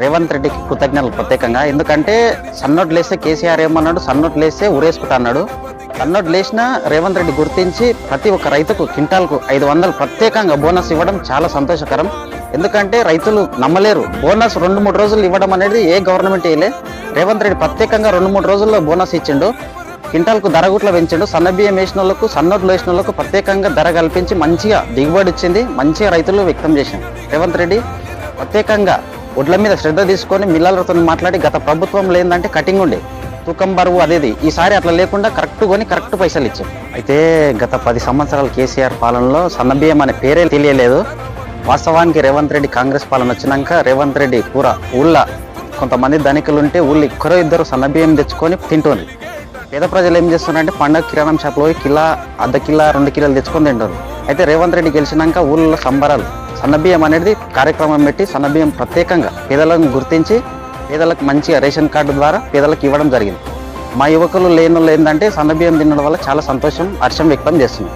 రేవంత్ రెడ్డికి కృతజ్ఞతలు ప్రత్యేకంగా. ఎందుకంటే సన్నోట్ లేస్తే కేసీఆర్ ఏమన్నాడు, సన్నోట్ లేస్తే ఊరేసుకుంటా అన్నాడు. సన్నోట్ లేచిన రేవంత్ రెడ్డి గుర్తించి ప్రతి ఒక్క రైతుకు క్వింటాల్కు 500 ప్రత్యేకంగా బోనస్ ఇవ్వడం చాలా సంతోషకరం. ఎందుకంటే రైతులు నమ్మలేరు, బోనస్ 2-3 రోజులు ఇవ్వడం అనేది ఏ గవర్నమెంట్ ఇవ్వలే. రేవంత్ రెడ్డి ప్రత్యేకంగా 2-3 రోజుల్లో బోనస్ ఇచ్చిండు. క్వింటాల్కు ధర గుట్ల పెంచిండు. సన్నబియ్యం వేసిన వాళ్ళకు, సన్నోట్లు వేసిన వాళ్ళకు ప్రత్యేకంగా ధర కల్పించి మంచిగా దిగుబడి ఇచ్చింది. మంచిగా రైతులు వ్యక్తం చేసింది. రేవంత్ రెడ్డి ప్రత్యేకంగా ఒడ్ల మీద శ్రద్ధ తీసుకొని మిల్లర్లతో మాట్లాడి, గత ప్రభుత్వంలో ఏంటంటే కటింగ్ ఉండే తూకం బరువు అదేది, ఈసారి అట్లా లేకుండా కరెక్ట్ కొని కరెక్ట్ పైసలు ఇచ్చాం. అయితే గత 10 సంవత్సరాల కేసీఆర్ పాలనలో సన్నబియ్యం అనే పేరే తెలియలేదు. వాస్తవానికి రేవంత్ రెడ్డి కాంగ్రెస్ పాలన వచ్చినాక రేవంత్ రెడ్డి పూరా ఊళ్ళో కొంతమంది ధనికులు ఉంటే ఊళ్ళో ఇద్దరు సన్నబియ్యం తెచ్చుకొని తింటుంది. పేద ప్రజలు ఏం చేస్తున్నారంటే పండగ కిరాణం షాప్లో కిలో, అర్ధ కిలో, 2 కిలోలు తెచ్చుకొని తింటారు. అయితే రేవంత్ రెడ్డి గెలిచినాక ఊళ్ళో సంబరాలు సన్నబియ్యం అనేది కార్యక్రమం పెట్టి సన్నబియ్యం ప్రత్యేకంగా పేదలను గుర్తించి పేదలకు మంచిగా రేషన్ కార్డు ద్వారా పేదలకు ఇవ్వడం జరిగింది. మా యువకులు లేని వాళ్ళు ఏంటంటే సన్నబియ్యం తినడం వల్ల చాలా సంతోషం, హర్షం వ్యక్తం చేస్తున్నాం.